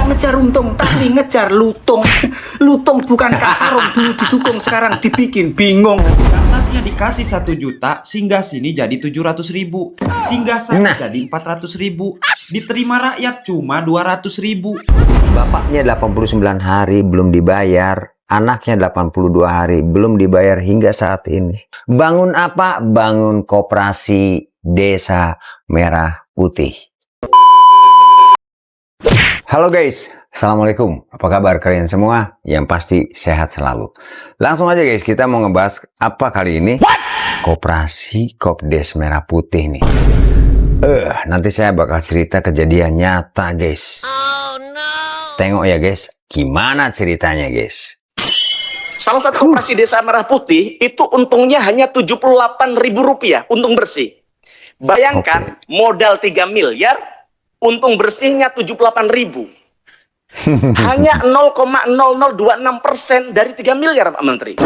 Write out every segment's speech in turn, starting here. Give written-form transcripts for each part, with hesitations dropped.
nggak ngejar untung, tapi ngejar lutung. Lutung bukan kasarong, dulu didukung, sekarang dibikin bingung. Atasnya dikasih 1 juta, singgah sini jadi 700.000, singgah sana jadi 400.000, diterima rakyat cuma 200.000. Bapaknya 89 hari belum dibayar, anaknya 82 hari belum dibayar hingga saat ini. Bangun apa? Bangun koperasi Desa Merah Putih. Halo guys, Assalamualaikum. Apa kabar kalian semua? Yang pasti sehat selalu. Langsung aja guys, kita mau ngebahas apa kali ini? Koperasi Kopdes Merah Putih nih. Nanti saya bakal cerita kejadian nyata guys. Oh no. Tengok ya guys, gimana ceritanya guys. Salah satu koperasi Desa Merah Putih itu untungnya hanya Rp78.000 untung bersih. Bayangkan modal 3 miliar, untung bersihnya 78.000. Hanya 0,0026% dari 3 miliar Pak Menteri.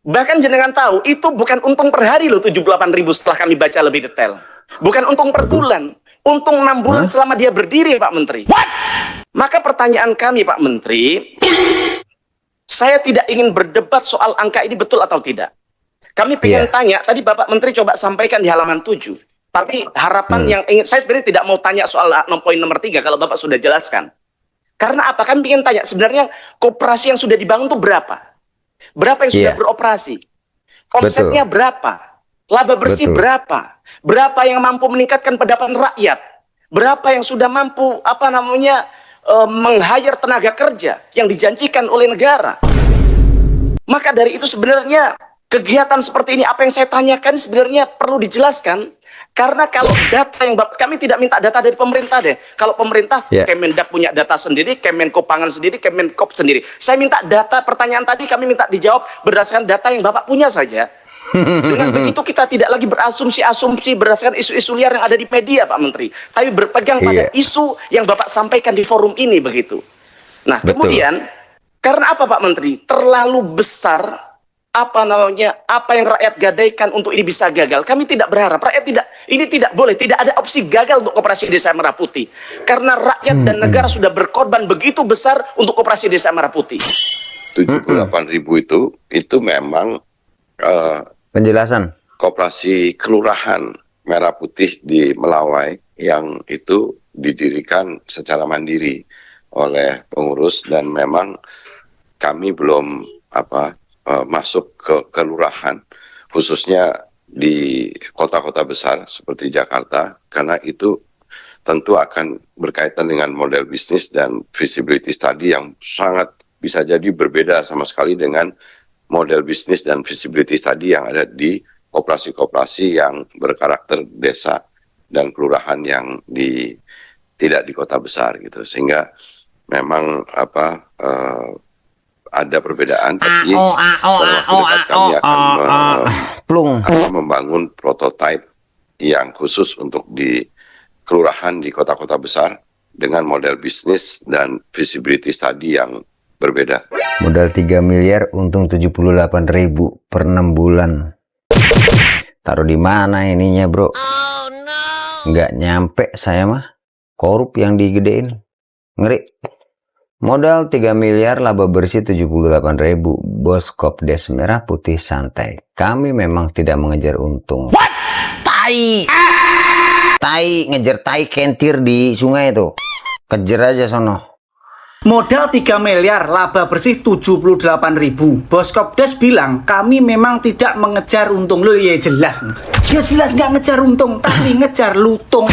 Bahkan jenengan tahu itu bukan untung per hari loh 78.000 setelah kami baca lebih detail. Bukan untung per bulan, untung 6 bulan selama dia berdiri Pak Menteri. Maka pertanyaan kami Pak Menteri, saya tidak ingin berdebat soal angka ini betul atau tidak. Kami pengen tanya, tadi Bapak Menteri coba sampaikan di halaman 7. Tapi harapan yang ingin, saya sebenarnya tidak mau tanya soal poin nomor 3 kalau Bapak sudah jelaskan. Karena apa? Kami ingin tanya, sebenarnya koperasi yang sudah dibangun itu berapa? Berapa yang sudah beroperasi? Omsetnya berapa? Laba bersih berapa? Berapa yang mampu meningkatkan pendapatan rakyat? Berapa yang sudah mampu, meng-hire tenaga kerja yang dijanjikan oleh negara? Maka dari itu sebenarnya kegiatan seperti ini, apa yang saya tanyakan sebenarnya perlu dijelaskan. Karena kalau data yang kami tidak minta data dari pemerintah deh. Kalau pemerintah, Kemendak punya data sendiri, Kemenko Pangan sendiri, Kemenkop sendiri. Saya minta data, pertanyaan tadi kami minta dijawab berdasarkan data yang Bapak punya saja. Dengan begitu kita tidak lagi berasumsi-asumsi berdasarkan isu-isu liar yang ada di media Pak Menteri. Tapi berpegang pada isu yang Bapak sampaikan di forum ini begitu. Nah kemudian, karena apa Pak Menteri? Terlalu besar apa yang rakyat gadaikan untuk ini bisa gagal. Kami tidak berharap ini tidak boleh, tidak ada opsi gagal untuk koperasi Desa Merah Putih. Karena rakyat dan negara sudah berkorban begitu besar untuk koperasi Desa Merah Putih. 78.000 itu memang penjelasan koperasi kelurahan Merah Putih di Melawai yang itu didirikan secara mandiri oleh pengurus, dan memang kami belum masuk ke kelurahan, khususnya di kota-kota besar seperti Jakarta, karena itu tentu akan berkaitan dengan model bisnis dan feasibility study yang sangat bisa jadi berbeda sama sekali dengan model bisnis dan feasibility study yang ada di koperasi-koperasi yang berkarakter desa dan kelurahan yang tidak di kota besar gitu. Sehingga memang ada perbedaan, tapi kami akan membangun prototipe yang khusus untuk di kelurahan di kota-kota besar dengan model bisnis dan feasibility study yang berbeda. Modal 3 miliar, untung 78.000 per 6 bulan. Taruh di mana ininya bro? Nggak nyampe saya mah. Korup yang digedein. Ngeri. Modal 3 miliar, laba bersih 78.000. Bos Kopdes Merah Putih santai. Kami memang tidak mengejar untung. Tai! Tai, ngejar tai kentir di sungai itu. Kejar aja sono. Modal 3 miliar, laba bersih 78.000. Bos Kopdes bilang, kami memang tidak mengejar untung. Loh ya jelas. Ya jelas nggak ngejar untung, tapi ngejar lutung.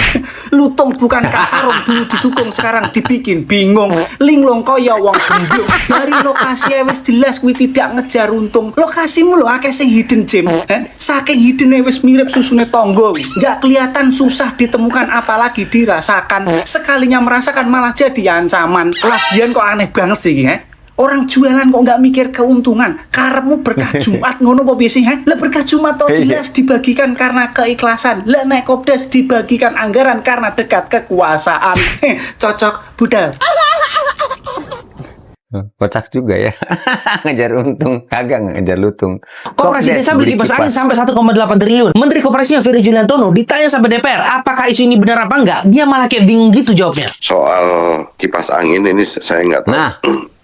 Lutung bukan kasarong, dulu didukung, sekarang dibikin bingung. Linglong koyo wong gendong. Dari lokasi wis jelas kuwi tidak ngejar untung. Lokasimu lho akeh sing hidden gem. Saking hidden wis mirip susune tonggo. Nggak kelihatan, susah ditemukan, apalagi dirasakan. Sekalinya merasakan malah jadi ancaman. Lagian kok aneh banget sih Orang jualan kok nggak mikir keuntungan. Karepmu berkah Jumat ngono apa biasa Lah berkah Jumat toh jelas dibagikan karena keikhlasan. Lah nek Kopdes dibagikan anggaran karena dekat kekuasaan. Cocok budal. Kocak juga ya. Ngejar untung, kagak ngejar lutung. Koperasi Kopdes Desa beli kipas angin sampai 1,8 triliun. Menteri Koperasinya Ferry Juliantono ditanya sampai DPR, apakah isu ini benar apa enggak? Dia malah kayak bingung gitu jawabnya. Soal kipas angin ini saya nggak tahu. Nah.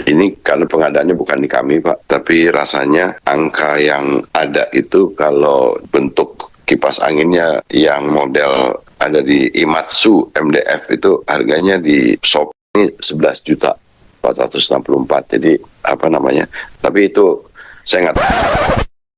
Ini karena pengadaannya bukan di kami, Pak. Tapi rasanya angka yang ada itu kalau bentuk kipas anginnya yang model ada di Imatsu MDF itu harganya di Shopee 11.464. Jadi apa namanya? Tapi itu saya nggak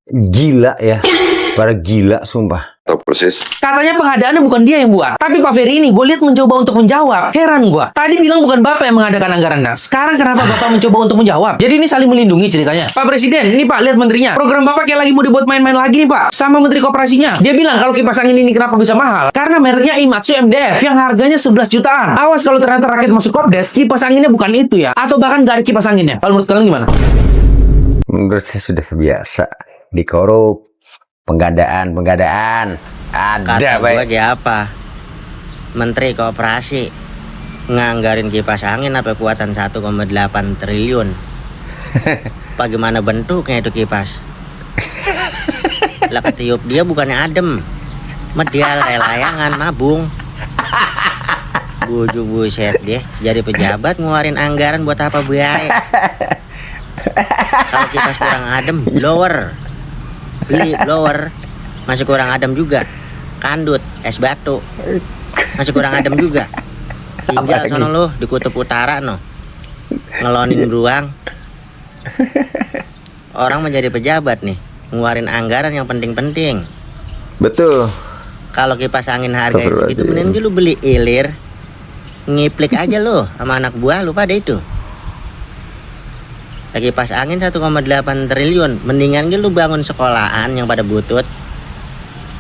Gila ya. Para gila sumpah. tahu persis. Katanya pengadaannya bukan dia yang buat. Tapi Pak Ferry ini gue lihat mencoba untuk menjawab. Heran gue. Tadi bilang bukan Bapak yang mengadakan anggarannya. Sekarang kenapa Bapak mencoba untuk menjawab? Jadi ini saling melindungi ceritanya. Pak Presiden, ini Pak, lihat menterinya. Program Bapak kayak lagi mau dibuat main-main lagi nih Pak. Sama Menteri Koperasinya. Dia bilang kalau kipas angin ini kenapa bisa mahal? Karena mereknya Imatsu MDF yang harganya 11 jutaan. Awas kalau ternyata rakyat masuk Kopdes, kipas anginnya bukan itu ya. Atau bahkan gak ada kipas anginnya. Kalau menurut kalian gimana? Menurut saya sudah terbiasa dikorup. Penggadaan ada Kata baik. gua aja apa? Menteri Koperasi nganggarin kipas angin apa kuatan 1,8 triliun. Bagaimana bentuknya itu kipas? Lah ketiup dia bukannya adem. Media layangan mabung. Bujuk buset deh, jadi pejabat ngeluarin anggaran buat apa biaya? Kalau kipas kurang adem, blower. Beli blower. Masih kurang adem juga. Kandut, es batu. Masih kurang adem juga. Tinggal sono lu di kutub utara no. Ngelonin beruang. Orang menjadi pejabat nih, ngeluarin anggaran yang penting-penting. Betul. Kalau kipas angin harganya segitu, mending lu beli ilir. Ngiplik aja lu sama anak buah lu pada itu. Kipas angin 1,8 triliun. Mendingan lu bangun sekolahan yang pada butut.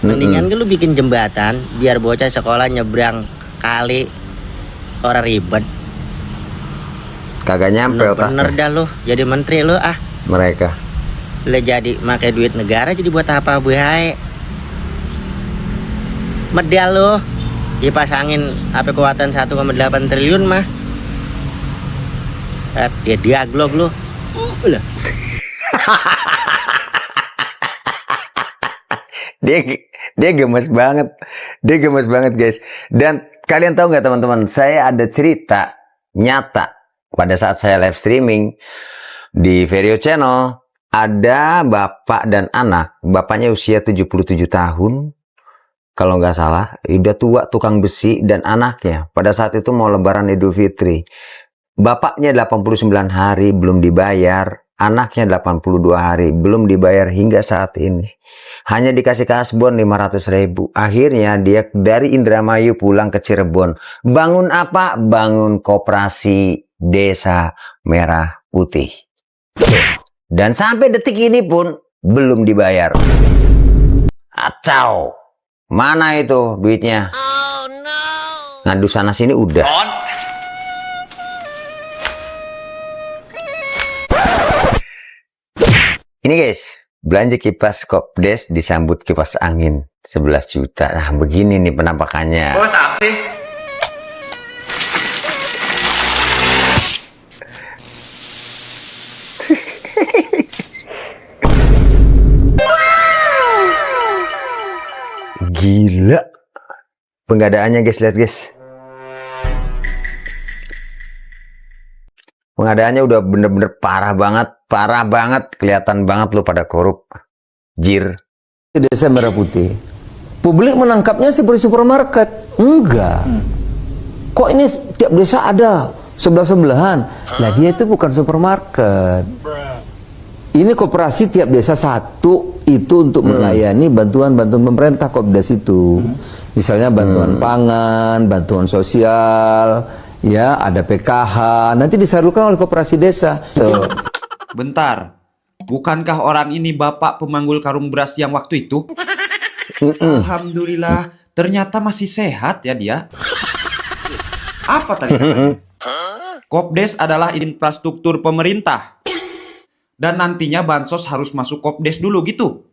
Mendingan lu bikin jembatan biar bocah sekolah nyebrang kali orang ribet. Kagak nyampe Lu otaknya. bener dah lu jadi menteri lu ah. Mereka. Lu jadi pakai duit negara jadi buat apa bu hai? Medal lu. Kipas angin apa kekuatan 1,8 triliun mah. Dia diaglog lu. Lah. Dia gemes banget. Dia gemes banget guys. Dan kalian tahu nggak teman-teman, saya ada cerita nyata pada saat saya live streaming di Verio Channel. Ada bapak dan anak. Bapaknya usia 77 tahun. Kalau nggak salah, udah tua, tukang besi. Dan anaknya pada saat itu mau lebaran Idul Fitri. Bapaknya 89 hari belum dibayar. Anaknya 82 hari belum dibayar hingga saat ini. Hanya dikasih kasbon 500.000. Akhirnya dia dari Indramayu pulang ke Cirebon. Bangun apa? Bangun koperasi Desa Merah Putih. Dan sampai detik ini pun belum dibayar. Acau. Mana itu duitnya? Ngadu sana sini udah. Ini guys, belanja kipas Kopdes disambut kipas angin 11 juta. Nah begini nih penampakannya. Bos apa sih? Gila. Penggadaannya guys, lihat guys. Pengadaannya udah bener-bener parah banget, kelihatan banget lo pada korup. Jir. Desa Merah Putih. Publik menangkapnya seperti supermarket. Enggak. Kok ini tiap desa ada sebelah-sebelahan. Nah dia itu bukan supermarket. Ini koperasi tiap desa satu itu untuk melayani bantuan-bantuan pemerintah Kopdes itu. Misalnya bantuan pangan, bantuan sosial, ya ada PKH, nanti disalurkan oleh koperasi desa. Bentar. Bukankah orang ini bapak pemanggul karung beras yang waktu itu? Alhamdulillah, ternyata masih sehat ya dia. Apa tadi katanya? Kopdes adalah infrastruktur pemerintah. Dan nantinya bansos harus masuk Kopdes dulu gitu.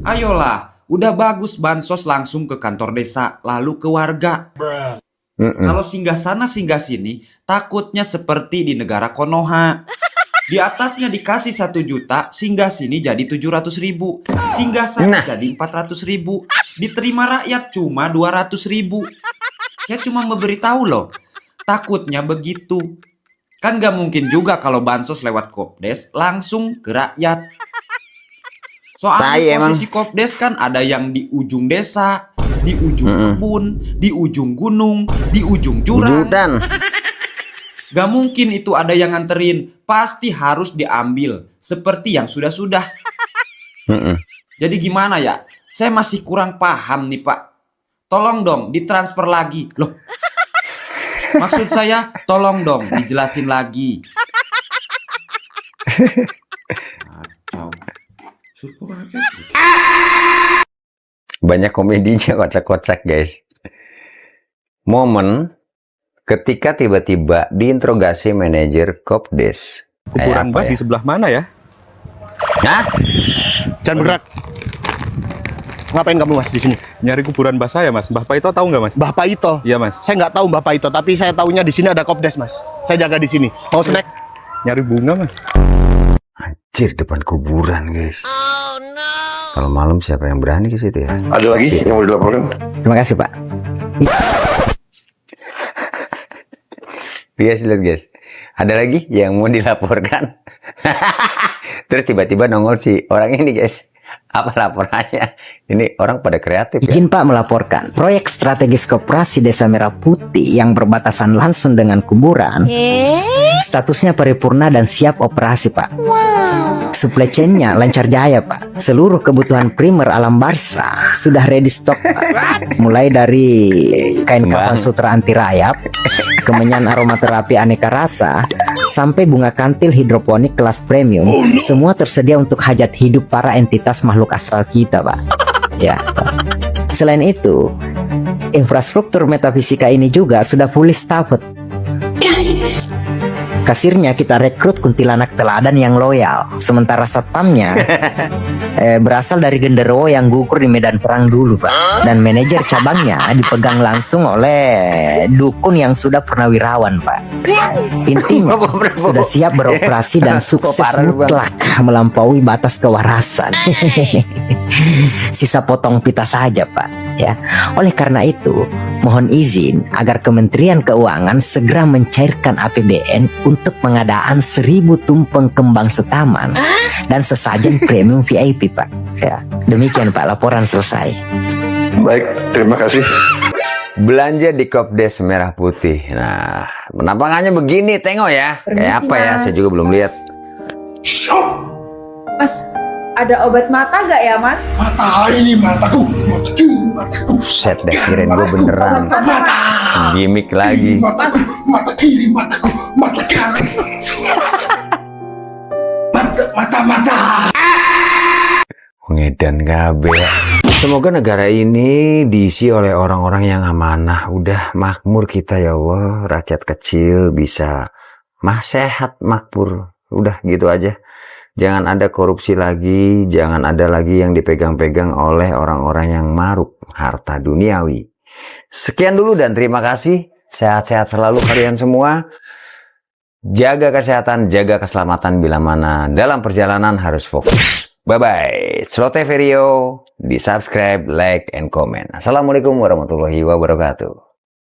Ayolah, udah bagus bansos langsung ke kantor desa, lalu ke warga. Kalau singgah sana singgah sini, takutnya seperti di negara Konoha. Di atasnya dikasih 1 juta, singgah sini jadi 700.000. Singgah sana jadi 400.000. Diterima rakyat cuma 200.000. Saya cuma memberitahu loh, takutnya begitu. Kan gak mungkin juga kalau bansos lewat Kopdes langsung ke rakyat. Soalnya posisi Kopdes kan ada yang di ujung desa, di ujung kebun, di ujung gunung, di ujung jurang. Gak mungkin itu ada yang nganterin, pasti harus diambil seperti yang sudah-sudah. Jadi gimana ya? Saya masih kurang paham nih Pak. Tolong dong ditransfer lagi. Loh, maksud saya tolong dong dijelasin lagi. Kacau. Banyak komedinya kocak-kocak guys. Momen ketika tiba-tiba diinterogasi manajer Kopdes. Kuburan Mbah di sebelah mana ya? Hah? Jangan bergerak. Ngapain kamu Mas di sini? Nyari kuburan Mbah saya Mas. Mbah Paito tahu nggak Mas? Mbah Paito? Iya Mas. Saya nggak tahu Mbah Paito, tapi saya tahunya di sini ada Kopdes Mas. Saya jaga di sini. Mau snack? Nyari bunga Mas. Anjir, depan kuburan guys. Kalau malam siapa yang berani ke situ ya? Ada lagi yang mau dilaporkan? Terima kasih Pak. Guys, lihat guys. Ada lagi yang mau dilaporkan. Terus tiba-tiba nongol si orang ini guys. Apa laporannya? Ini orang pada kreatif ya. Izin Pak melaporkan, proyek strategis Koperasi Desa Merah Putih yang berbatasan langsung dengan kuburan, statusnya paripurna dan siap operasi Pak. Supply chain-nya lancar jaya Pak. Seluruh kebutuhan primer alam barsa sudah ready stock Pak. Mulai dari kain kafan sutra anti rayap, kemenyan aromaterapi aneka rasa, sampai bunga kantil hidroponik kelas premium, semua tersedia untuk hajat hidup para entitas makhluk astral kita Pak. Ya Pak. Selain itu, infrastruktur metafisika ini juga sudah fully staffed. Kasirnya kita rekrut kuntilanak teladan yang loyal, sementara satpamnya berasal dari genderuwo yang gugur di medan perang dulu Pak. Dan manajer cabangnya dipegang langsung oleh dukun yang sudah purnawirawan Pak. Intinya sudah siap beroperasi dan sukses mutlak melampaui batas kewarasan. Sisa potong pita saja Pak ya. Oleh karena itu, mohon izin agar Kementerian Keuangan segera mencairkan APBN untuk pengadaan 1000 tumpeng kembang setaman dan sesajen premium VIP Pak ya. Demikian Pak, laporan selesai. Baik, terima kasih. Belanja di Kopdes Merah Putih. Nah, penampakannya begini, tengok ya. Kayak apa ya? Saya juga belum lihat. Mas, ada obat mata gak ya Mas? Mata ini mataku. Set deh, kirain gue beneran. Gimik lagi. Mata kiri, mataku, mata kanan. Mata. Ngedan kabeh. Semoga negara ini diisi oleh orang-orang yang amanah. Udah makmur kita ya Allah. Rakyat kecil bisa sehat, makmur. Udah gitu aja. Jangan ada korupsi lagi. Jangan ada lagi yang dipegang-pegang oleh orang-orang yang maruk harta duniawi. Sekian dulu dan terima kasih. Sehat-sehat selalu kalian semua. Jaga kesehatan, jaga keselamatan bila mana dalam perjalanan harus fokus. Bye-bye. Slote Verio. Di subscribe, like, and comment. Assalamualaikum warahmatullahi wabarakatuh.